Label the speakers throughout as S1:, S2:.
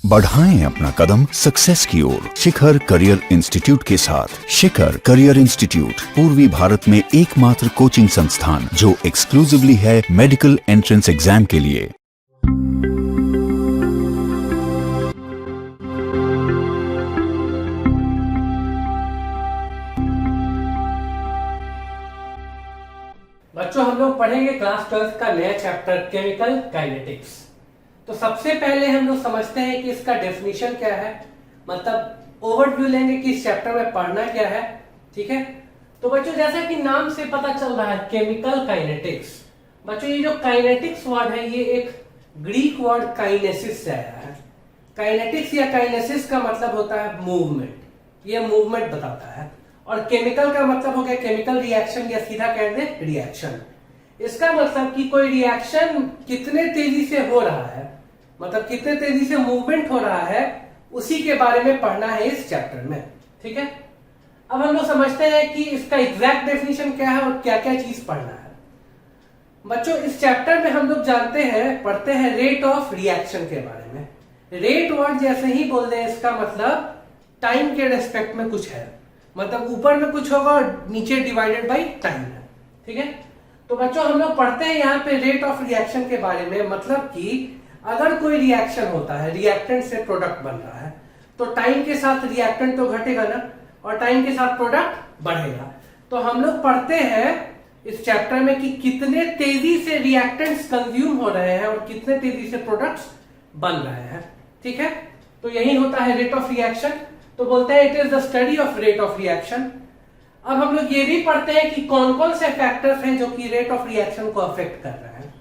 S1: बढ़ाएं अपना कदम सक्सेस की ओर शिखर करियर इंस्टीट्यूट के साथ। शिखर करियर इंस्टीट्यूट पूर्वी भारत में एकमात्र कोचिंग संस्थान जो एक्सक्लूसिवली है मेडिकल एंट्रेंस एग्जाम के लिए।
S2: बच्चों, हम लोग पढ़ेंगे क्लास 12 का नया चैप्टर केमिकल काइनेटिक्स। तो सबसे पहले हम लोग समझते हैं कि इसका डेफिनेशन क्या है, मतलब ओवरव्यू लेंगे कि इस चैप्टर में पढ़ना क्या है। ठीक है, तो बच्चों जैसा कि नाम से पता चल रहा है केमिकल काइनेटिक्स। बच्चों ये जो काइनेटिक्स वर्ड है ये एक ग्रीक वर्ड काइनेसिस से आया है। काइनेटिक्स या काइनेसिस का मतलब होता है मूवमेंट, ये मूवमेंट बताता है। और केमिकल का मतलब हो गया केमिकल रिएक्शन या सीधा कह दें रिएक्शन। इसका मतलब कि कोई रिएक्शन कितने तेजी से हो रहा है, मतलब कितने तेजी से मूवमेंट हो रहा है, उसी के बारे में पढ़ना है इस चैप्टर में। ठीक है, अब हम लोग समझते हैं कि इसका एग्जैक्ट डेफिनेशन क्या है और क्या क्या चीज पढ़ना है। बच्चों इस चैप्टर में हम लोग जानते हैं, पढ़ते हैं रेट ऑफ रिएक्शन के बारे में। रेट वर्ड जैसे ही बोल दें इसका मतलब टाइम के रेस्पेक्ट में कुछ है, मतलब ऊपर में कुछ होगा और नीचे डिवाइडेड बाई टाइम है। ठीक है, तो बच्चों हम लोग पढ़ते हैं यहाँ पे रेट ऑफ रिएक्शन के बारे में, मतलब कि अगर कोई रिएक्शन होता है, रिएक्टेंट से प्रोडक्ट बन रहा है, तो टाइम के साथ रिएक्टेंट तो घटेगा ना, और टाइम के साथ प्रोडक्ट बढ़ेगा। तो हम लोग पढ़ते हैं इस चैप्टर में कि कितने तेजी से रिएक्टेंट्स कंज्यूम हो रहे हैं और कितने तेजी से प्रोडक्ट्स बन रहे हैं। ठीक है, तो यही होता है रेट ऑफ रिएक्शन। तो बोलते हैं it is the study of rate of reaction. अब हम लोग ये भी पढ़ते हैं कि कौन कौन से फैक्टर्स हैं जो कि रेट ऑफ रिएक्शन को अफेक्ट कर रहे हैं।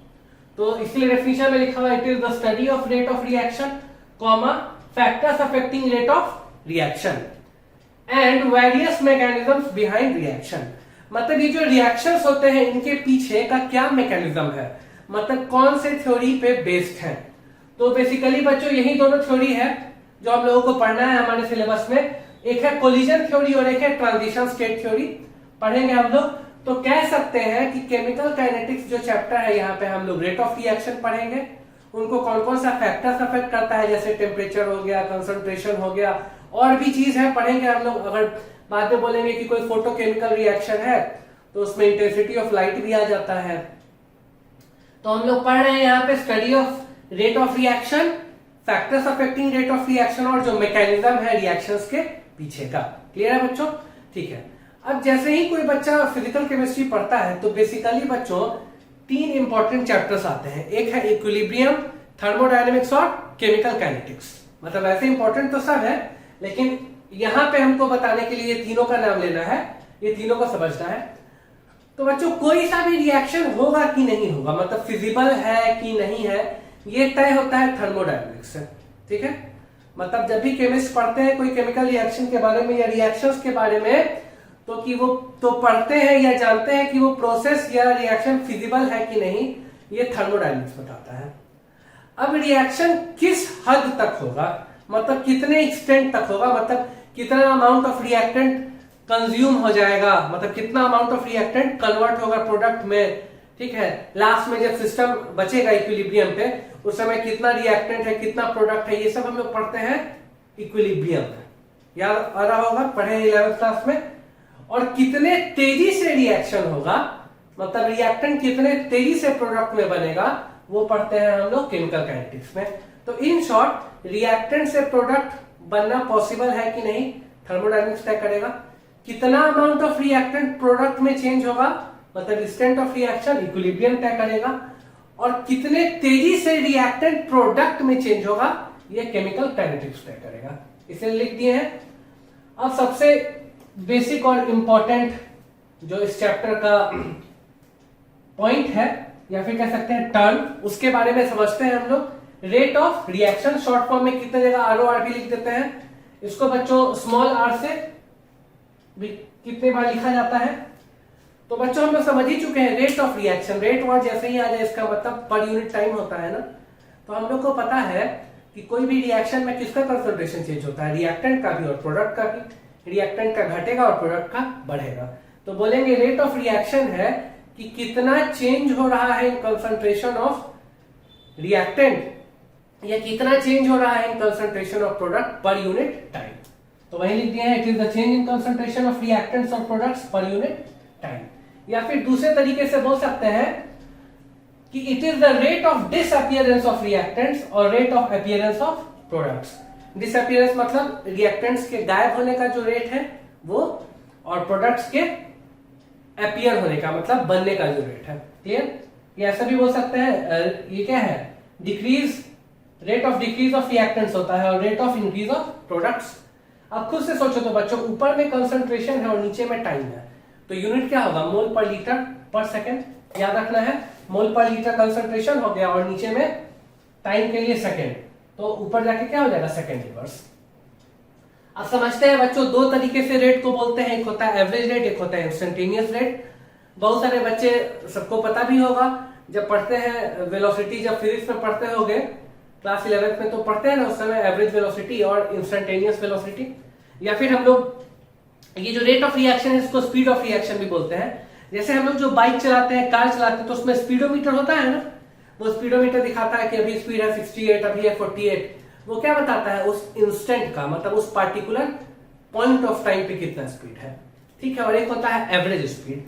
S2: तो इसलिए डेफिनेशन में लिखा हुआ it is the study of rate of reaction, comma factors affecting rate of reaction and various mechanisms behind reaction. मतलब ये जो रिएक्शंस होते हैं इनके पीछे का क्या मैकेनिज्म है, मतलब कौन से थ्योरी पे बेस्ड है। तो बेसिकली बच्चों यही दोनों थ्योरी है जो हम लोगों को पढ़ना है हमारे सिलेबस में। एक है कोलिजन थ्योरी और एक है ट्रांजिशन स्टेट थ्योरी पढ़ेंगे हम लोग। तो कह सकते हैं कि केमिकल काइनेटिक्स जो चैप्टर है यहाँ पे हम लोग रेट ऑफ रिएक्शन पढ़ेंगे, उनको कौन कौन सा फैक्टर्स अफेक्ट करता है, जैसे टेम्परेचर हो गया, कंसंट्रेशन हो गया, और भी चीज है पढ़ेंगे हम लोग। अगर बाद में बोलेंगे कि कोई फोटोकेमिकल रिएक्शन है तो उसमें इंटेंसिटी ऑफ लाइट भी आ जाता है। तो हम लोग पढ़ रहे हैं यहाँ पे study of rate of reaction, factors affecting rate of reaction और जो मैकेनिज्म है रिएक्शंस के पीछे का। क्लियर है बच्चों? ठीक है, अब जैसे ही कोई बच्चा फिजिकल केमिस्ट्री पढ़ता है तो बेसिकली बच्चों तीन इंपॉर्टेंट चैप्टर्स आते हैं। एक है इक्विलिब्रियम, थर्मोडायनेमिक्स और केमिकल काइनेटिक्स। मतलब ऐसे इंपॉर्टेंट तो सब है, लेकिन यहां पे हमको बताने के लिए ये तीनों का नाम लेना है, ये तीनों को समझना है। तो बच्चों कोई सा भी रिएक्शन होगा कि नहीं होगा, मतलब फिजिबल है कि नहीं है, ये तय होता है थर्मोडायनेमिक्स से। ठीक है, मतलब जब भी केमिस्ट पढ़ते हैं कोई केमिकल रिएक्शन के बारे में या रिएक्शंस के बारे में, तो कि वो तो पढ़ते हैं या जानते हैं कि वो प्रोसेस या रिएक्शन फिजिबल है कि नहीं, ये थर्मोडायनेमिक्स बताता है। अब रिएक्शन किस हद तक होगा, मतलब कितने एक्सटेंट तक होगा, मतलब कितना अमाउंट ऑफ रिएक्टेंट कंज्यूम हो जाएगा, मतलब कितना अमाउंट ऑफ रिएक्टेंट कन्वर्ट होगा प्रोडक्ट में। ठीक है, लास्ट में जब सिस्टम बचेगा इक्विलिब्रियम पे उस समय कितना रिएक्टेंट है, कितना प्रोडक्ट है, ये सब हम लोग पढ़ते हैं इक्विलिब्रियम में। याद आ रहा होगा, पढ़े 11th क्लास में। और कितने तेजी से रिएक्शन होगा, मतलब रिएक्टेंट कितने तेजी से प्रोडक्ट में बनेगा, वो पढ़ते हैं हम लोग केमिकल काइनेटिक्स में। तो इन शॉर्ट रिएक्टेंट से प्रोडक्ट बनना पॉसिबल है कि नहीं, थर्मोडायनेमिक्स तय करेगा। कितना अमाउंट ऑफ रिएक्टेंट प्रोडक्ट में चेंज होगा, मतलब एक्सटेंट ऑफ रिएक्शन, इक्विलिब्रियम तय करेगा। और कितने तेजी से रिएक्टेंट प्रोडक्ट में चेंज होगा, ये केमिकल काइनेटिक्स तय करेगा। इसे लिख दिए हैं। अब सबसे बेसिक और इंपॉर्टेंट जो इस चैप्टर का पॉइंट है या फिर कह सकते हैं टर्म, उसके बारे में समझते हैं हम लोग। Rate of reaction short form में कितने जगह ROR भी लिख देते हैं। इसको बच्चों स्मॉल r से भी कितने बार लिखा जाता है। तो बच्चों हम लोग समझ ही चुके हैं rate of reaction. Rate word जैसे ही आ जाए इसका मतलब पर यूनिट टाइम होता है ना। तो हम लोग को पता है कि कोई भी रिएक्शन में किसका कंसंट्रेशन चेंज होता है, रिएक्टेंट का भी और प्रोडक्ट का भी। रिएक्टेंट का घटेगा और प्रोडक्ट का बढ़ेगा। तो बोलेंगे रेट ऑफ रिएक्शन है कि कितना चेंज हो रहा है इन कंसंट्रेशन ऑफ रिएक्टेंट या कितना चेंज हो रहा है in concentration of product per unit time. तो वही लिख दिया है, it is the change in concentration of reactants और प्रोडक्ट्स पर यूनिट टाइम। या फिर दूसरे तरीके से बोल सकते हैं कि it is the rate of disappearance of reactants और rate of appearance of products. Disappearance मतलब रिएक्टेंट्स के गायब होने का जो रेट है वो, और प्रोडक्ट्स के अपीयर होने का मतलब बनने का जो रेट है। क्लियर? ये ऐसा भी बोल सकते हैं, ये क्या है, decrease, rate of decrease of reactants होता है और rate of increase of products. अब खुद से सोचो तो बच्चों, ऊपर में कंसंट्रेशन है और नीचे में टाइम है, तो यूनिट क्या होगा, मोल पर लीटर पर सेकेंड। याद रखना है, मोल पर लीटर कंसंट्रेशन हो गया और नीचे में टाइम के लिए सेकेंड, तो ऊपर जाके क्या हो जाएगा, सेकेंड इनवर्स। अब समझते हैं बच्चों, दो तरीके से रेट को बोलते हैं, एक होता है एवरेज रेट, एक होता है इंस्टेंटेनियस रेट। बहुत सारे बच्चे, सबको पता भी होगा, जब पढ़ते हैं वेलोसिटी, जब फिजिक्स में पढ़ते होंगे क्लास 11th में, तो पढ़ते हैं ना उस समय एवरेज वेलोसिटी और इंस्टेंटेनियस वेलोसिटी। या फिर हम लोग ये जो रेट ऑफ रिएक्शन है इसको स्पीड ऑफ रिएक्शन भी बोलते हैं। जैसे हम लोग जो बाइक चलाते हैं, कार चलाते हैं, तो उसमें स्पीडोमीटर होता है ना, वो स्पीडोमीटर दिखाता है कि अभी स्पीड है 68, अभी है 48। वो क्या बताता है, उस इंस्टेंट का, मतलब उस पार्टिकुलर पॉइंट ऑफ टाइम पे कितना स्पीड है। ठीक है, और एक होता है एवरेज स्पीड।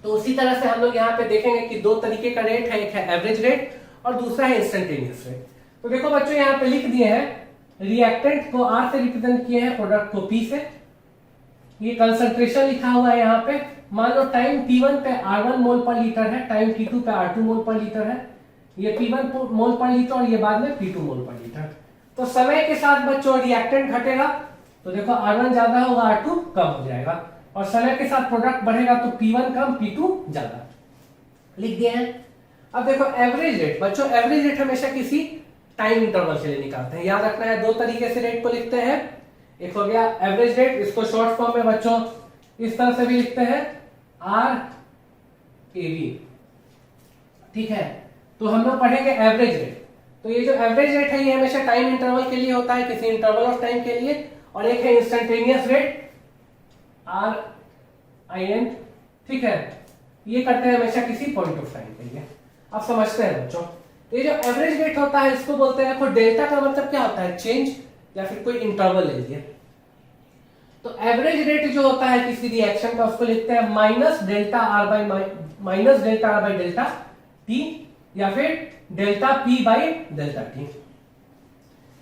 S2: तो उसी तरह से हम लोग यहाँ पे देखेंगे कि दो तरीके का रेट है, एक है एवरेज रेट और दूसरा है इंस्टेंटेनियस रेट। तो देखो बच्चों, यहाँ पे लिख दिए हैं, रिएक्टेंट को R से रिप्रेजेंट किए हैं, प्रोडक्ट को P से। ये कंसंट्रेशन लिखा हुआ है यहाँ पे। मान लो टाइम T1 पे R1 मोल पर लीटर है, टाइम T2 पे R2 मोल पर लीटर है, ये P1 मोल पर लीटर और ये बाद में P2 मोल पर लीटर। तो समय के साथ बच्चों रिएक्टेंट घटेगा, तो देखो R1 ज्यादा होगा, R2 कम हो जाएगा, और समय के साथ प्रोडक्ट बढ़ेगा तो P1 कम, P2 ज्यादा। लिख दिए हैं। अब देखो एवरेज रेट, बच्चों एवरेज रेट हमेशा किसी टाइम इंटरवल के लिए निकालते हैं। याद रखना है, दो तरीके से रेट को लिखते हैं। एक हो गया एवरेज रेट, इसको शॉर्ट फॉर्म में बच्चों इस तरह से भी लिखते हैं, RAV। ठीक है, तो हम लोग पढ़ेंगे एवरेज रेट। तो ये जो एवरेज रेट है ये हमेशा टाइम इंटरवल के लिए होता है, किसी इंटरवल ऑफ टाइम के लिए। और एक है इंस्टेंटेनियस रेट, RIN। ठीक है, ये करते हैं हमेशा किसी पॉइंट ऑफ टाइम के लिए। अब समझते हैं बच्चों, ये जो एवरेज रेट होता है इसको बोलते हैं, देखो डेल्टा का मतलब क्या होता है, चेंज, या फिर कोई इंटरवल ले लीजिए। तो एवरेज रेट जो होता है किसी रिएक्शन का, उसको लिखते हैं minus delta R by delta T, या फिर delta P by delta T।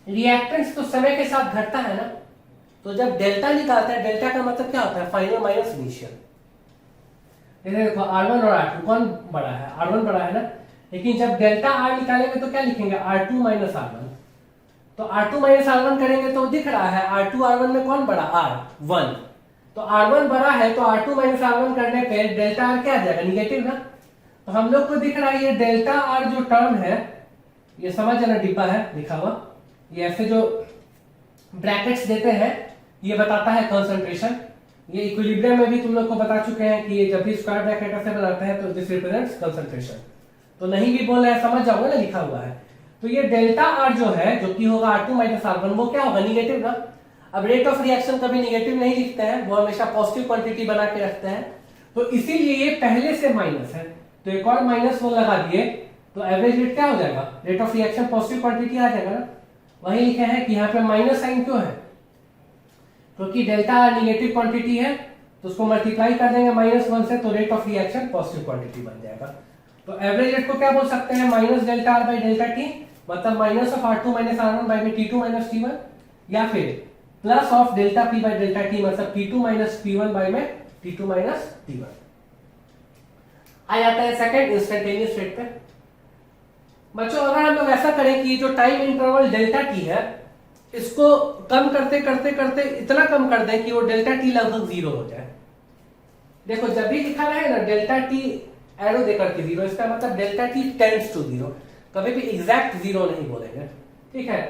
S2: Reactance तो समय के साथ घटता है ना, तो जब डेल्टा निकालते हैं, डेल्टा का मतलब क्या होता है, फाइनल माइनस इनिशियल। देखो R1 और R2 कौन बड़ा है, R1 बड़ा है ना, लेकिन जब डेल्टा R निकालेंगे तो क्या लिखेंगे, R2 माइनस R1। तो R2 माइनस R1 करेंगे तो दिख रहा है R2 R1 में कौन बड़ा, R1। तो R1 बड़ा है तो R2 माइनस R1 करने पे डेल्टा R क्या आ जाएगा, निगेटिव ना। तो हम लोग को दिख रहा है ये डेल्टा R जो टर्म है, ये समझ जाना, डिब्बा है लिखा हुआ, ये ऐसे जो ब्रैकेट्स देते हैं ये बताता है कंसंट्रेशन। ये इक्विलिब्रियम में भी तुम लोग को बता चुके हैं कि ये जब भी स्क्वायर ब्रैकेट ऐसे बनाते हैं तो दिस रिप्रेजेंट्स कंसंट्रेशन। तो नहीं भी बोल रहे हैं, समझ जाओगे ना, लिखा हुआ है। तो ये डेल्टा R जो है, जो कि होगा R2 माइनस R1, वो क्या होगा, निगेटिव ना। अब रेट ऑफ रिएक्शन कभी निगेटिव नहीं लिखते हैं, वो हमेशा पॉजिटिव क्वांटिटी बना के रखते हैं, तो इसीलिए ये पहले से माइनस है, तो एक और माइनस वो लगा दिए, तो एवरेज रेट क्या हो जाएगा, rate of reaction positive quantity आ जाएगा ना। वही लिखे हैं कि यहाँ पे माइनस साइन क्यों है, क्योंकि डेल्टा R निगेटिव क्वांटिटी है, तो उसको मल्टीप्लाई कर देंगे -1 से, तो rate of reaction positive quantity बन जाएगा। तो एवरेज रेट को क्या बोल सकते हैं, minus delta R by delta T, मतलब minus of R2 minus R1 by में T2 माइनस T1, या फिर plus of delta P by delta T, मतलब P2 माइनस P1 बाई में T2 माइनस T1। आ जाता है सेकंड इंस्टेंटेनियस रेट पे। बच्चों अगर हम लोग ऐसा करें कि जो टाइम इंटरवल डेल्टा T है, इसको कम करते करते करते इतना कम कर दें कि वो डेल्टा T लगभग 0 हो जाए। देखो जब भी लिखा रहे ना डेल्टा T एरो देकर के 0, इसका मतलब डेल्टा T टेंड्स टू 0, कभी भी एग्जैक्ट 0 नहीं बोलेंगे। ठीक है,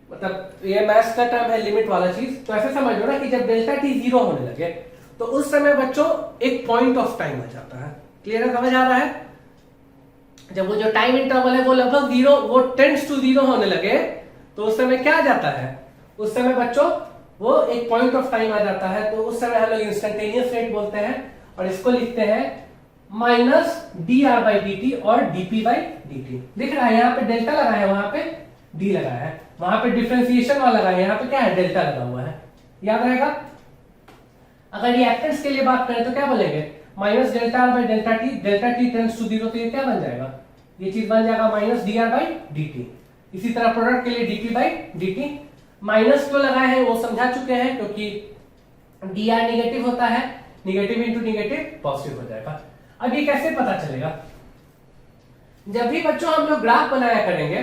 S2: मतलब ये मैथ्स का टर्म है, लिमिट वाला चीज। तो ऐसे समझ लो ना कि जब डेल्टा T 0 होने लगे तो उस समय बच्चों एक पॉइंट ऑफ टाइम आ जाता है। क्लियर है, समझ आ रहा है। जब वो जो टाइम इंटरवल है वो लगभग 0, वो टेंड्स टू 0 होने लगे, तो उस समय क्या आ जाता है, उस समय बच्चों वो एक पॉइंट ऑफ टाइम आ जाता है। तो उस समय हम लोग इंस्टेंटेनियस रेट बोलते हैं, और इसको लिखते हैं माइनस dr बाई dt और dp बाई dt। दिख रहा है यहाँ पे डेल्टा लगा है, वहां पे डी लगाया है, वहां पे डिफरेंशिएशन वाला लगाया, यहाँ पे क्या है डेल्टा लगा हुआ है, याद रहेगा। अगर रिएक्टेंस के लिए बात करें तो क्या बोलेंगे, minus delta R by delta T tends to 0, तो ये क्या बन जाएगा, ये चीज बन जाएगा minus D R by D T. इसी तरह प्रोडक्ट के लिए D T by D T, minus क्यों लगाए हैं वो समझा चुके हैं, क्योंकि डी आर निगेटिव होता है, निगेटिव इंटू निगेटिव पॉजिटिव हो जाएगा। अब ये कैसे पता चलेगा, जब भी बच्चों हम लोग ग्राफ बनाया करेंगे,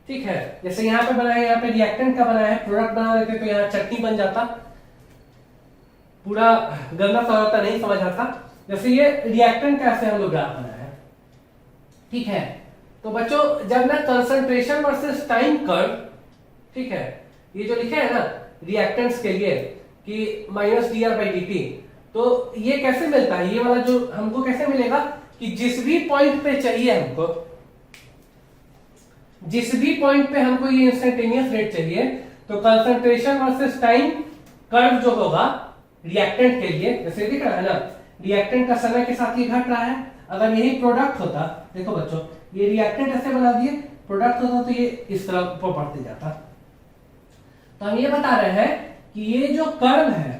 S2: ठीक है, जैसे यहाँ पे बनाया, यहाँ पे रिएक्टेंट का बनाया है, प्रोडक्ट बना देते तो यहाँ चटनी बन जाता, पूरा गंदा सा होता, नहीं समझ आता। जैसे ये रिएक्टेंट का ऐसे हम लोग ग्राफ बनाया है, ठीक है, तो बच्चों जब ना कंसंट्रेशन वर्सेस टाइम कर्व, ठीक है, ये जो लिखे है ना रिएक्टेंट्स के लिए कि minus D R by D T, तो ये कैसे मिलता है, ये वाला जो हमको कैसे मिलेगा कि जिस भी पॉइंट पे चाहिए हमको, जिस भी पॉइंट पे हमको ये इंस्टेंटेनियस रेट चाहिए, तो कंसंट्रेशन वर्सेस टाइम कर्व जो होगा रिएक्टेंट के लिए, जैसे दिख रहा है ना, रिएक्टेंट का समय के साथ ये घट रहा है। अगर यही प्रोडक्ट होता, देखो बच्चों ये रिएक्टेंट ऐसे बना दिए, प्रोडक्ट होता तो ये इस तरह ऊपर बढ़ते जाता। तो हम ये बता रहे हैं कि ये जो कर्व है,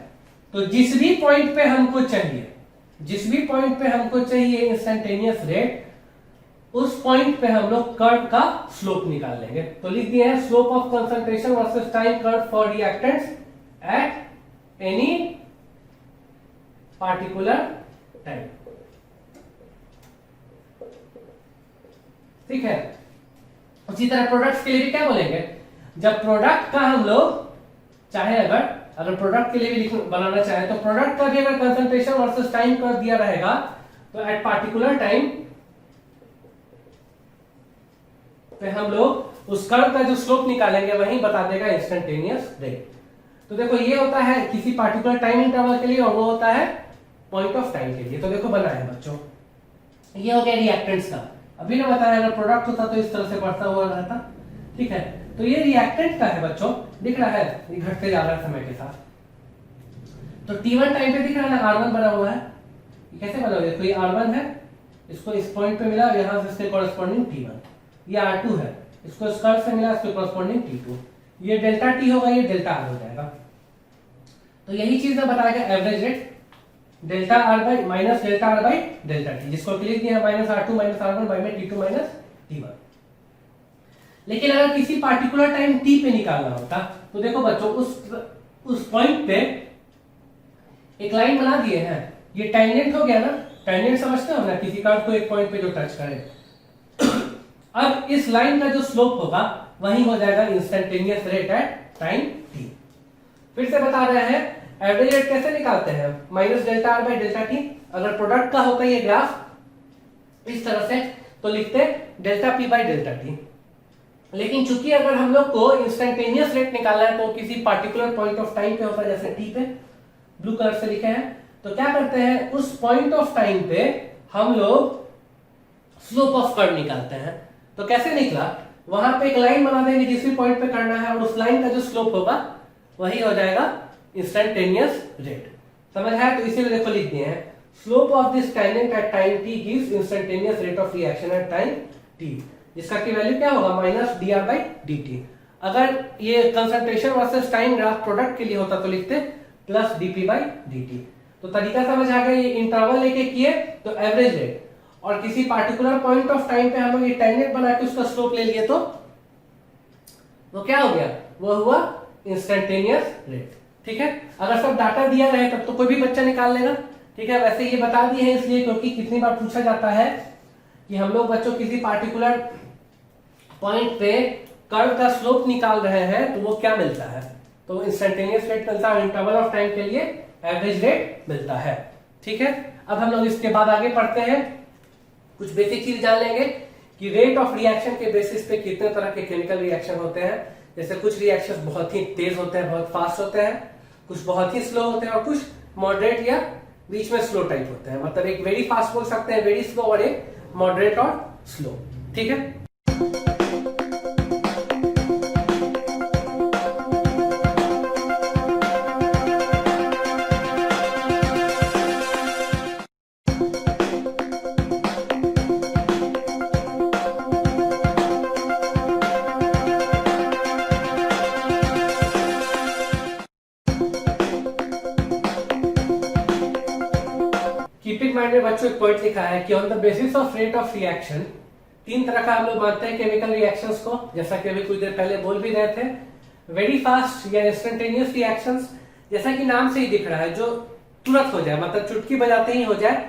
S2: तो जिस भी पॉइंट पे हमको चाहिए, जिस भी पॉइंट पे हमको चाहिए इंस्टेंटेनियस रेट, उस पॉइंट पे हम लोग कर्व का स्लोप निकाल लेंगे। तो लिख दिए हैं slope of concentration versus time curve for reactants at any particular time, ठीक है। उसी तरह प्रोडक्ट्स के लिए भी क्या बोलेंगे, जब प्रोडक्ट का हम लोग चाहे अगर प्रोडक्ट के लिए भी बनाना चाहे, तो प्रोडक्ट का भी अगर कंसंट्रेशन वर्सेस टाइम कर्व दिया रहेगा, तो एट पार्टिकुलर टाइम पे हम लोग उस कर्व का जो स्लोप निकालेंगे वही बता देगा इंस्टेंटेनियस रेट। तो देखो ये होता है किसी पार्टिकुलर टाइम इंटरवल के लिए, और वो होता है पॉइंट ऑफ टाइम के लिए। तो देखो बना है बच्चों, ये हो गया रिएक्टेंट्स का। अभी ना बताया अगर प्रोडक्ट होता तो इस तरह से बढ़ता हुआ रहता, ठीक है। तो ये रिएक्टेंट का है बच्चों, दिख रहा है ये घटते जा रहा है समय के साथ। तो T1 टाइम पे दिख रहा है ना R1 बना हुआ है, ये कैसे बना हुआ है, देखो ये R1 है, इसको इस पॉइंट पे मिला, यहां से इसके कॉरेस्पॉन्डिंग T1, ये R2 है, इसको इस कर्व से मिला, इसके कॉरेस्पॉन्डिंग T2, ये डेल्टा T होगा, ये डेल्टा R हो जाएगा। तो यही चीज मैं बताएगा average rate delta R by minus delta R by delta T, जिसको लिख दिया minus R2 minus R1 by में T2 माइनस T1। लेकिन अगर किसी पार्टिकुलर टाइम T पे निकालना होता, तो देखो बच्चों उस पॉइंट पे एक लाइन बना दिए हैं, ये टेंजेंट हो गया ना, टेंजेंट समझते हो ना, किसी कर्व को एक पॉइंट पे जो टच करे। अब इस लाइन का जो स्लोप होगा वही हो जाएगा instantaneous rate at time T। फिर से बता रहे हैं एवरेज रेट कैसे निकालते हैं, minus delta R by delta T। अगर प्रोडक्ट का होता है ये ग्राफ इस तरह से, तो लिखते delta P by delta T। लेकिन चूंकि अगर हम लोग को इंस्टेंटेनियस रेट निकालना है तो किसी पार्टिकुलर पॉइंट ऑफ टाइम पे होता है, जैसे T पे ब्लू कलर से लिखे हैं, तो क्या करते हैं उस पॉइंट ऑफ टाइम पे हम लोग स्लोप ऑफ कर्व निकालते हैं। तो कैसे निकला, वहां पे एक लाइन बना देंगे जिस भी पॉइंट पे करना है, और उस लाइन का जो स्लोप होगा वही हो जाएगा इंस्टेंटेनियस रेट। समझ है? तो इसीलिए देखो लिख दिए हैं slope of this tangent at time T gives instantaneous rate of reaction at time T, जिसका की वैल्यू क्या होगा minus D R by D T. अगर ये concentration versus time graph product के लिए होता तो लिखते plus DP by D T. तो तरीका समझ आ गया, ये इंटरवल लेके किए तो एवरेज रेट, और किसी पार्टिकुलर पॉइंट ऑफ टाइम पे हम लोग ये टेंजेंट बना के उसका स्लोप ले लिए, तो वो क्या हो गया, वो हुआ इंस्टेंटेनियस रेट। ठीक है, अगर सब डाटा दिया रहे तब तो कोई भी बच्चा निकाल लेगा। ठीक है, वैसे ये बता दिए हैं इसलिए क्योंकि कितनी बार पूछा जाता है कि हम लोग बच्चों किसी पार्टिकुलर पॉइंट पे कर्व का स्लोप निकाल रहे हैं तो वो क्या मिलता है, तो इंस्टेंटेनियस रेट मिलता है, इंटरवल ऑफ टाइम के लिए एवरेज रेट मिलता है। ठीक है, अब हम लोग इसके बाद आगे पढ़ते हैं, कुछ बेसिक चीज जान लेंगे कि रेट ऑफ रिएक्शन के बेसिस पे कितने तरह के केमिकल रिएक्शन होते हैं। जैसे कुछ रिएक्शन बहुत ही तेज होते हैं, बहुत फास्ट होते हैं, कुछ बहुत ही स्लो होते हैं, और कुछ मॉडरेट या बीच में स्लो टाइप होते हैं। मतलब एक वेरी फास्ट बोल सकते हैं, वेरी स्लो, और एक मॉडरेट और स्लो। ठीक है, माइंड में बच्चों एक पॉइंट लिखा है कि on the basis of rate of reaction, 3 तरह का हम लोग मानते हैं केमिकल रिएक्शंस को, जैसा कि अभी कुछ देर पहले बोल भी रहे थे। वेरी फास्ट या इंस्टेंटेनियस रिएक्शंस, जैसा कि नाम से ही दिख रहा है, जो तुरंत हो जाए, मतलब चुटकी बजाते ही हो जाए।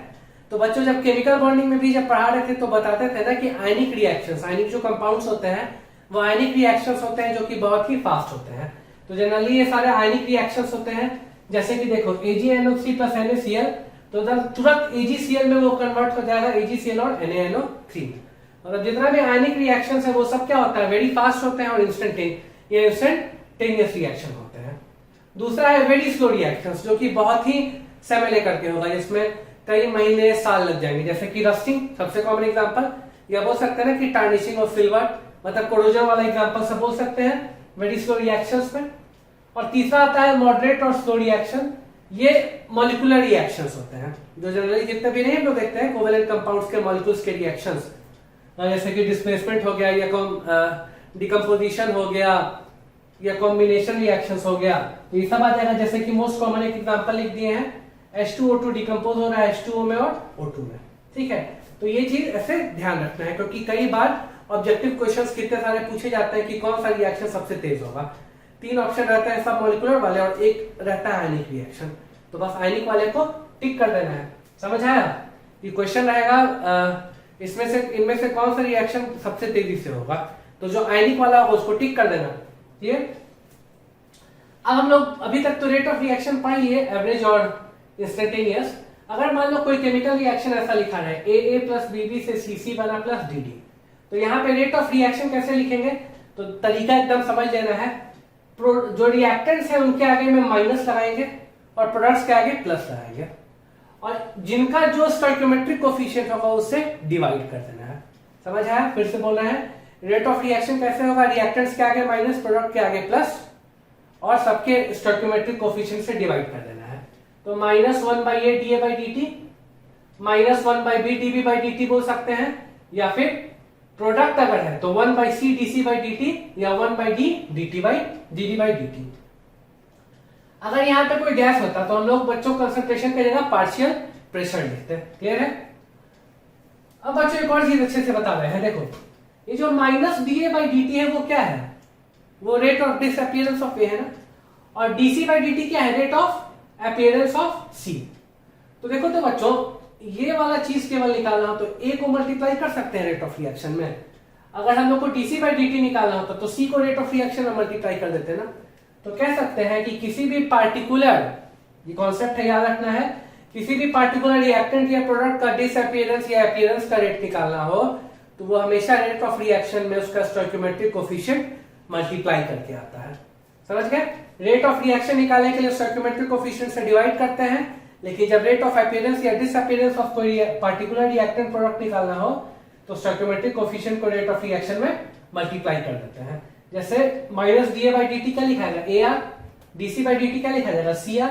S2: तो बच्चों जब केमिकल बॉन्डिंग में भी जब पढ़ा रहे थे तो बताते थे ना कि आयनिक रिएक्शंस, आयनिक जो कंपाउंड्स होते हैं वो आयनिक रिएक्शंस होते हैं जो कि बहुत ही फास्ट होते हैं। तो जनरली ये सारे आयनिक रिएक्शंस होते हैं, जैसे कि देखो AgNO3 प्लस NaCl, तो तुरंत AgCl में वो कन्वर्ट हो जाएगा AgCl और NaNO3। मतलब जितना भी आयनिक रिएक्शंस है वो सब क्या होता है, वेरी फास्ट होते हैं और इंस्टेंटेनियस रिएक्शन होते हैं। दूसरा है वेरी स्लो रिएक्शंस, जो कि बहुत ही समय लेकर के होगा, जिसमें कई महीने साल लग जाएंगे, जैसे कि रस्टिंग सबसे कॉमन एग्जांपल, या बोल सकते हैं ना कि टार्निशिंग ऑफ सिल्वर, मतलब कोरोजन वाला एग्जांपल सब बोल सकते हैं वेरी स्लो रिएक्शंस में। और तीसरा आता है मॉडरेट और स्लो रिएक्शन, ये मॉलिक्यूलर रिएक्शंस होते हैं, जो जनरली जितने भी नहीं हम लोग देखते हैं कोवेलेंट कंपाउंड्स के मॉलिक्यूल्स के रिएक्शंस, जैसे कि डिस्प्लेसमेंट हो गया, या डिकम्पोजिशन हो गया, या कॉम्बिनेशन रिएक्शंस हो गया, तो ये सब आ जाएगा। जैसे कि मोस्ट कॉमन एक एग्जांपल लिख दिए हैं, H2O2 डिकम्पोज हो रहा है H2O में और O2 में, ठीक है। तो ये चीज ऐसे ध्यान रखना है, क्योंकि कई बार ऑब्जेक्टिव क्वेश्चंस कितने सारे पूछे जाते हैं कि कौन सा रिएक्शन सबसे तेज होगा। 3 ऑप्शन रहता है सब मॉलिक्यूलर वाले, और एक रहता है आयनिक रिएक्शन। तो बस आयनिक वाले को टिक कर देना है, समझ आया? ये क्वेश्चन रहेगा इनमें से कौन सा रिएक्शन सबसे तेजी से होगा, तो जो आयनिक वाला होगा उसको टिक कर देना, ठीक है। अब हम लोग अभी तक तो रेट ऑफ रिएक्शन पढ़ लिए, एवरेज और इंस्टेंटेनियस। अगर मान लो कोई केमिकल रिएक्शन ऐसा लिखा है AA प्लस BB से CC बना प्लस DD, तो यहाँ पे रेट ऑफ रिएक्शन कैसे लिखेंगे, तो तरीका एकदम समझ लेना है। जो रिएक्टेंट्स है उनके आगे में माइनस लगाएंगे और प्रोडक्ट्स के आगे प्लस लगाएंगे, और जिनका जो स्टोइकियोमेट्रिक कोफिशिएंट होगा उससे डिवाइड कर देना है, समझ आया? फिर से बोलना है, रेट ऑफ रिएक्शन कैसे होगा, रिएक्टेंट्स के आगे माइनस, प्रोडक्ट के आगे प्लस, और सबके स्टोइकियोमेट्रिक कोफिशिएंट से डिवाइड कर देना है। तो -1/A dA/dt, -1/B dB/dt बोल सकते हैं, या फिर प्रोडक्ट अगर है तो 1/C dC/dt या 1/D dT/dt। अगर यहाँ पे कोई गैस होता तो हम लोग बच्चों कंसंट्रेशन की जगह पार्शियल प्रेशर लिखते हैं, क्लियर है? अब बच्चों एक और चीज अच्छे से बता रहे हैं, देखो ये जो -dA/dt है वो क्या है, वो rate of disappearance of A है ना, और dC/dt क्या है, rate of appearance of C। तो देखो तो बच्चों ये वाला चीज केवल निकालना हो तो A को मल्टीप्लाई कर सकते हैं रेट ऑफ रिएक्शन में। अगर हम लोग को dC/dt निकालना होता तो C को रेट ऑफ रिएक्शन में मल्टीप्लाई कर देते ना। तो कह सकते हैं कि किसी भी पार्टिकुलर, ये कॉन्सेप्ट है याद रखना है, किसी भी पार्टिकुलर रिएक्टेंट या प्रोडक्ट का डिसअपीयरेंस या अपीयरेंस का रेट निकालना हो तो वो हमेशा रेट ऑफ रिएक्शन में उसका स्टोइकियोमेट्रिक कोफिशिएंट मल्टीप्लाई करके आता है, समझ गए? रेट ऑफ रिएक्शन निकालने के लिए स्टोइकियोमेट्रिक कोफिशिएंट से डिवाइड करते हैं, लेकिन जब रेट ऑफ अपीयरेंस या डिसअपीयरेंस ऑफ कोई पार्टिकुलर रिएक्टेंट प्रोडक्ट निकालना हो तो स्टोइकियोमेट्रिक कोफिशिएंट को रेट ऑफ रिएक्शन में मल्टीप्लाई कर देते हैं। जैसे -dA/dt क्या लिखा जाएगा, AR, dC/dt क्या लिखा जाएगा, CR।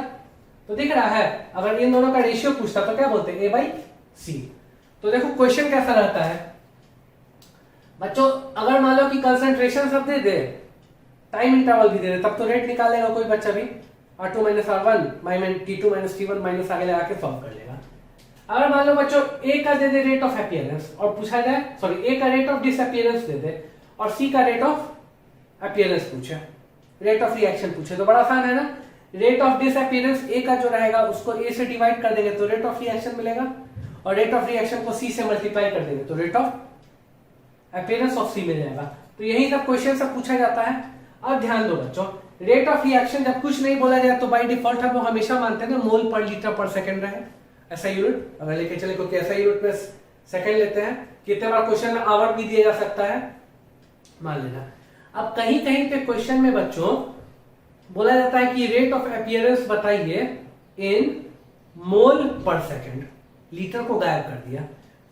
S2: तो दिख रहा है, अगर इन दोनों का रेशियो पूछता तो क्या बोलते हैं, A/C। तो देखो क्वेश्चन कैसा रहता है बच्चों, अगर मान लो कि कंसंट्रेशन सब दे दे, टाइम इंटरवल भी दे दे, तब तो रेट निकालेगा कोई बच्चा भी, R2 - R1 T2 - T1 minus आगे लगा के सॉल्व कर लेगा। अगर मान लो बच्चों A का दे दे रेट ऑफ अपीयरेंस और पूछा जाए, सॉरी A का रेट ऑफ डिसअपीयरेंस दे दे और C का रेट ऑफ अपीयरेंस पूछे, रेट ऑफ रिएक्शन पूछे, तो बड़ा आसान है ना। रेट ऑफ डिसअपीयरेंस A का जो रहेगा उसको A से डिवाइड कर देंगे तो रेट ऑफ रिएक्शन मिलेगा, और रेट ऑफ रिएक्शन को C से मल्टीप्लाई कर देंगे तो rate of appearance of C मिल जाएगा। तो यही सब क्वेश्चन सब पूछा जाता है। अब ध्यान दो बच्चों, रेट ऑफ रिएक्शन जब कुछ नहीं बोला जाए तो बाय डिफॉल्ट हम हमेशा मानते हैं ना मोल पर लीटर पर सेकंड रहे, ऐसा यूनिट अगर लेके चले, क्योंकि ऐसा यूनिट में सेकंड लेते हैं। कितने बार क्वेश्चन में आवर भी दिया जा सकता है, मान लेना। अब कहीं कहीं पे क्वेश्चन में बच्चों बोला जाता है कि रेट ऑफ अपीयरेंस बताइए इन मोल पर सेकंड, लीटर को गायब कर दिया।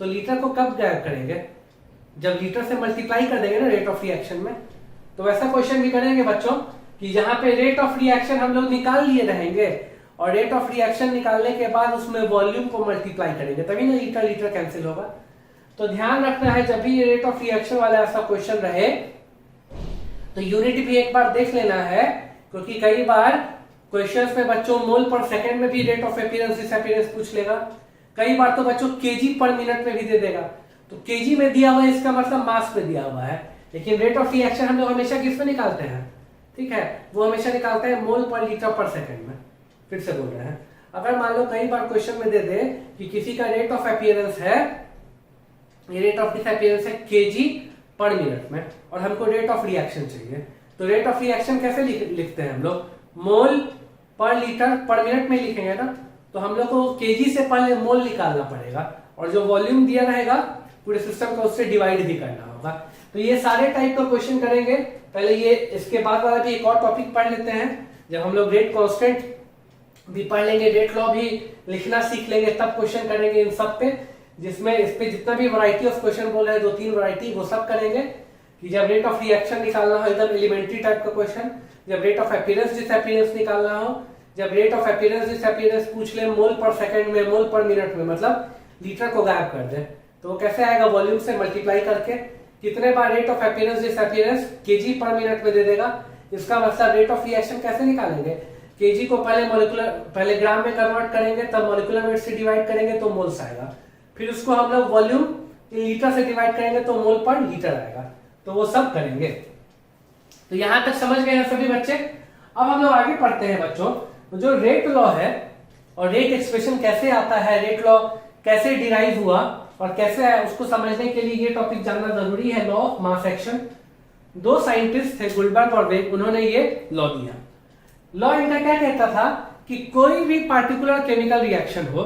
S2: तो लीटर को कब गायब करेंगे, जब लीटर से मल्टीप्लाई कर देंगे ना रेट ऑफ रिएक्शन में। तो वैसा क्वेश्चन भी करेंगे बच्चों कि जहां पे रेट ऑफ रिएक्शन हम लोग निकाल लिए रहेंगे और रेट ऑफ रिएक्शन निकालने के बाद उसमें वॉल्यूम को मल्टीप्लाई करेंगे, तभी ना लीटर लीटर कैंसिल होगा। तो ध्यान रखना है जब भी रेट ऑफ रिएक्शन वाला ऐसा क्वेश्चन रहे तो यूनिट भी एक बार देख लेना है, क्योंकि कई बार क्वेश्चंस में बच्चों मोल पर सेकंड में भी रेट ऑफ अपीयरेंस डिसअपीयरेंस पूछ लेगा, कई बार तो बच्चों केजी पर मिनट में भी दे देगा, तो केजी में दिया हुआ है इसका मतलब मास में दिया हुआ है, लेकिन रेट ऑफ रिएक्शन हम लोग हमेशा किस में निकालते हैं, ठीक है, वो हमेशा निकालते हैं मोल पर लीटर पर सेकंड में। फिर से बोल रहे हैं, अगर मान लो कई बार क्वेश्चन में दे दे कि किसी का रेट ऑफ अपीयरेंस है, ये रेट ऑफ डिसअपीयरेंस है केजी पर मिनट में, और हमको रेट ऑफ रिएक्शन चाहिए, तो रेट ऑफ रिएक्शन कैसे लिखते हैं हम लोग, मोल पर लीटर पर मिनट में लिखेंगे ना, तो हम लोग को केजी से पहले मोल निकालना पड़ेगा, और जो वॉल्यूम दिया रहेगा पूरे सिस्टम का उससे डिवाइड भी करना होगा। तो ये सारे टाइप का क्वेश्चन करेंगे। पहले ये इसके बाद वाला भी एक और टॉपिक पढ़ लेते हैं, जब हम लोग रेट कांस्टेंट भी पढ़ लेंगे, रेट लॉ भी लिखना सीख लेंगे, तब क्वेश्चन करेंगे इन सब पे, जिसमें इस पे जितना भी वैरायटी ऑफ क्वेश्चन बोल रहे हैं 2-3 वैरायटी, वो सब करेंगे कि जब रेट ऑफ रिएक्शन निकालना हो एकदम एलिमेंट्री टाइप का क्वेश्चन, जब रेट ऑफ अपीयरेंस डिसअपीयरेंस निकालना हो, जब रेट ऑफ अपीयरेंस डिसअपीयरेंस पूछ ले मोल पर सेकंड में, मोल पर मिनट में, मतलब लीटर को गायब कर दे, तो वो कैसे आएगा, वॉल्यूम से मल्टीप्लाई करके कितने बार rate of appearance disappearance KG per minute में दे देगा, इसका मतलब रेट ऑफ रिएक्शन कैसे निकालेंगे, केजी को पहले ग्राम में कन्वर्ट करेंगे, तब मॉलिक्यूलर वेट से डिवाइड करेंगे तो मोल्स आएगा, फिर उसको हम लोग वॉल्यूम लीटर से डिवाइड करेंगे तो मोल पर लीटर आएगा, तो वो सब करेंगे। तो यहां तक समझ गए हैं सभी बच्चे। अब हम लोग आगे पढ़ते हैं बच्चों, जो रेट लॉ है और रेट एक्सप्रेशन कैसे आता है, रेट लॉ कैसे डिराइव हुआ और कैसे है, उसको समझने के लिए ये टॉपिक जानना जरूरी है, law of mass action. 2 scientist थे, गुलबर्ग और वेग, उन्होंने ये लॉ दिया। लॉ इनका क्या कहता था कि कोई भी पार्टिकुलर केमिकल रिएक्शन हो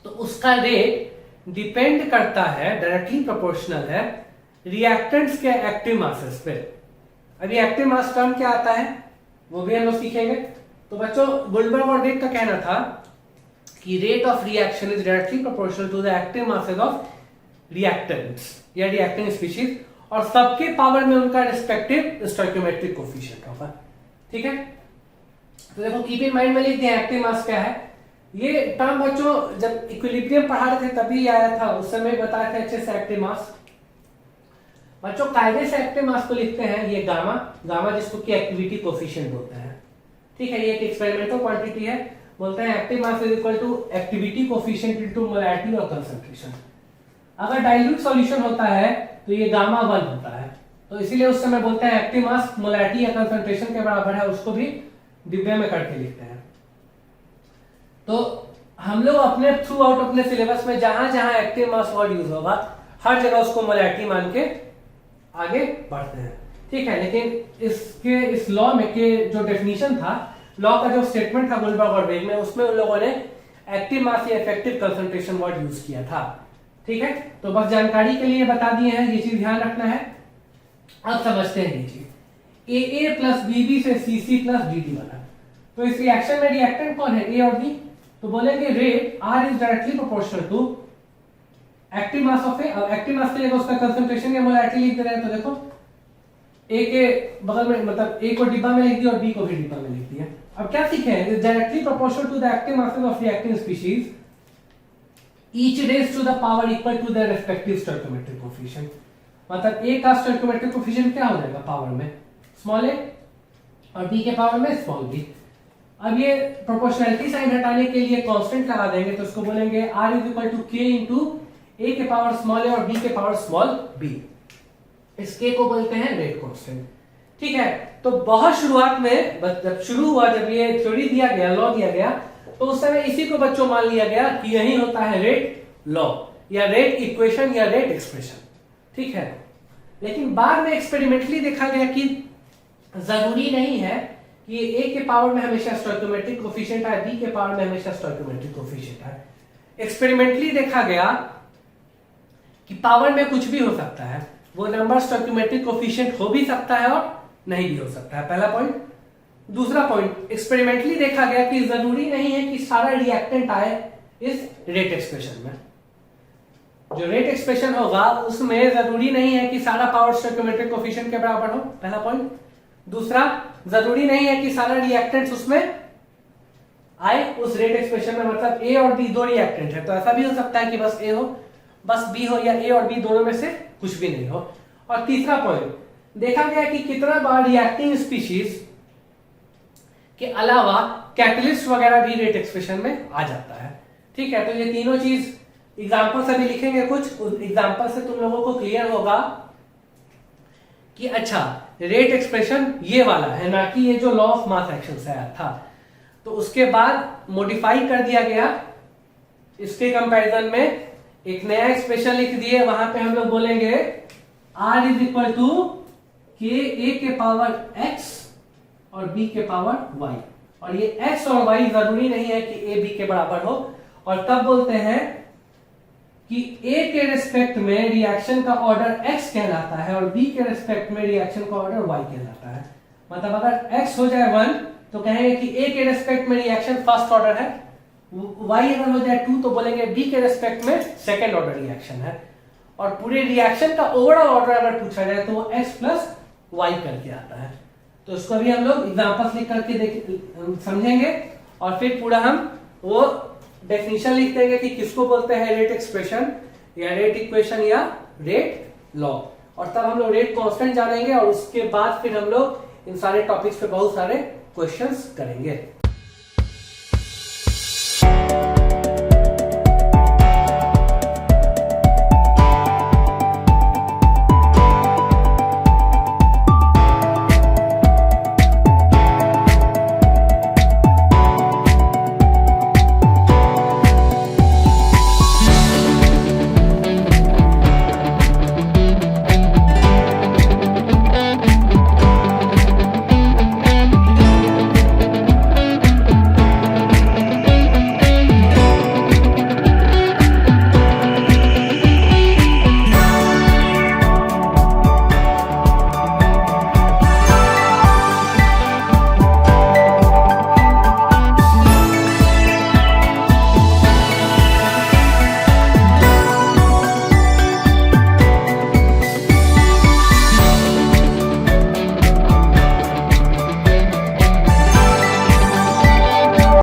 S2: तो उसका रेट डिपेंड करता है, डायरेक्टली प्रोपोर्शनल है रिएक्टेंट्स के एक्टिव मासेस पे। अभी एक्टिव मास टर्म क्या आता है वो भी हम लोग सीखेंगे। तो बच्चों गुलबर्ग और वेग का कहना था कि rate of reaction is directly proportional to the active masses of reactants या रिएक्टिंग स्पीशीज, और सबके पावर में उनका रिस्पेक्टिव स्टोइकियोमेट्रिक कोफिशिएंट होगा। ठीक है, तो देखो कीप इन माइंड में लिख दिया एक्टिव मास क्या है। ये टर्म बच्चों जब इक्विलिब्रियम पढ़ा रहे थे तभी आया था, उस समय बताया था अच्छे से एक्टिव मास। बच्चों कायदे से एक्टिव मास को लिखते हैं ये गामा, गामा जिसको कि एक्टिविटी कोफिशिएंट बोलते हैं। ठीक है, ये एक एक्सपेरिमेंटल क्वांटिटी है, बोलते हैं active mass is equal to activity coefficient into molarity और कंसंट्रेशन। अगर डाइल्यूट सॉल्यूशन होता है तो ये गामा 1 होता है, तो इसीलिए उस समय बोलते हैं एक्टिव मास मोलैरिटी या कंसंट्रेशन के बराबर है, उसको भी डिब्बे में करके लिखते हैं। तो हम लोग अपने थ्रू आउट अपने सिलेबस में जहां जहां एक्टिव मास वर्ड यूज होगा हर जगह उसको मोलैरिटी मान के आगे बढ़ते हैं। ठीक है, लेकिन इस लॉ में के जो डेफिनेशन था, लॉ का जो स्टेटमेंट था गुलबर्ग और वेग में, उसमें उन लोगों ने एक्टिव मास या इफेक्टिव कंसंट्रेशन वर्ड यूज किया था। ठीक है, तो बस जानकारी के लिए बता दिए हैं, ये चीज ध्यान रखना है। अब समझते हैं ये चीज, AA प्लस BB से CC प्लस DD बना, तो इस रिएक्शन में रिएक्टेंट कौन है, A और B, तो बोलेंगे rate R is directly proportional to active mass of A। अब एक्टिव मास के लिए उसका कंसंट्रेशन या मोलैरिटी लिख दे रहे हैं, तो देखो A के बगल में मतलब A को डिब्बा में लिख दिया और B को भी डिब्बा में लिख दिया। अब क्या सीखे हैं, is directly proportional to the active masses of reacting species each raised to the power equal to their respective stoichiometric coefficient। मतलब A का stoichiometric coefficient क्या हो जाएगा पावर में स्मॉल a और B के पावर में स्मॉल b। अब ये प्रोपोर्शनैलिटी साइन हटाने के लिए कांस्टेंट लगा देंगे, तो इसको बोलेंगे R is equal to K into A के पावर स्मॉल a और B के पावर स्मॉल b। इस K को बोलते हैं रेट कांस्टेंट। ठीक है, तो बहुत शुरुआत में जब शुरू हुआ, जब ये थ्योरी दिया गया, लॉ दिया गया, तो उस समय इसी को बच्चों मान लिया गया कि यही होता है रेट लॉ या रेट इक्वेशन या रेट एक्सप्रेशन। ठीक है, लेकिन बाद में एक्सपेरिमेंटली देखा गया कि जरूरी नहीं है कि A के पावर में हमेशा स्टोइकियोमेट्रिक कोफिशिएंट है, B के पावर में हमेशा स्टोइकियोमेट्रिक कोफिशिएंट है। एक्सपेरिमेंटली देखा गया कि पावर में कुछ भी हो सकता है, वो नंबर स्टोइकियोमेट्रिक कोफिशिएंट हो भी सकता है और नहीं भी हो सकता है, पहला पॉइंट। दूसरा पॉइंट, एक्सपेरिमेंटली देखा गया कि जरूरी नहीं है कि सारा रिएक्टेंट आए इस रेट एक्सप्रेशन में। जो रेट एक्सप्रेशन होगा उसमें जरूरी नहीं है कि सारा पावर स्टोइकियोमेट्रिक कोफिशिएंट के बराबर हो, पहला पॉइंट। दूसरा, जरूरी नहीं है कि सारा रिएक्टेंट्स उसमें आए उस रेट एक्सप्रेशन में, मतलब A और B 2 रिएक्टेंट है, तो ऐसा भी हो सकता है कि बस A हो बस B हो, या A और B दोनों में से कुछ भी नहीं हो। और तीसरा पॉइंट, देखा गया कि कितना बार रिएक्टिंग स्पीशीज के अलावा कैटलिस्ट वगैरह भी रेट एक्सप्रेशन में आ जाता है। ठीक है, तो ये तीनों चीज एग्जाम्पल से भी लिखेंगे कुछ, उस एग्जाम्पल से तुम लोगों को क्लियर होगा कि अच्छा रेट एक्सप्रेशन ये वाला है, ना कि ये जो लॉ ऑफ मास एक्शन से आया था। तो उसके बाद मॉडिफाई कर दिया गया, इसके कंपैरिजन में एक नया एक्सप्रेशन लिख दिए, वहां पे हम लोग बोलेंगे R इज इक्वल टू के ए के पावर x और b के पावर y, और ये x और y जरूरी नहीं है कि a b के बराबर हो। और तब बोलते हैं कि a के रिस्पेक्ट में रिएक्शन का ऑर्डर x कहलाता है और b के रिस्पेक्ट में रिएक्शन का ऑर्डर y कहलाता है। मतलब अगर x हो जाए 1 तो कहेंगे कि a के रिस्पेक्ट में रिएक्शन फर्स्ट ऑर्डर है, y अगर हो जाए 2 तो बोलेंगे b के रिस्पेक्ट में सेकेंड ऑर्डर रिएक्शन है। और पूरे रिएक्शन का ओवरऑल ऑर्डर अगर पूछा जाए तो वो x प्लस y करके आता है। तो इसको भी हम लोग एग्जांपल्स लिख करके समझेंगे, और फिर पूरा हम वो डेफिनेशन लिख देंगे कि किसको बोलते हैं रेट एक्सप्रेशन या रेट इक्वेशन या रेट लॉ। और तब हम लोग रेट कांस्टेंट जानेंगे, और उसके बाद फिर हम लोग इन सारे टॉपिक्स पे बहुत सारे क्वेश्चंस करेंगे।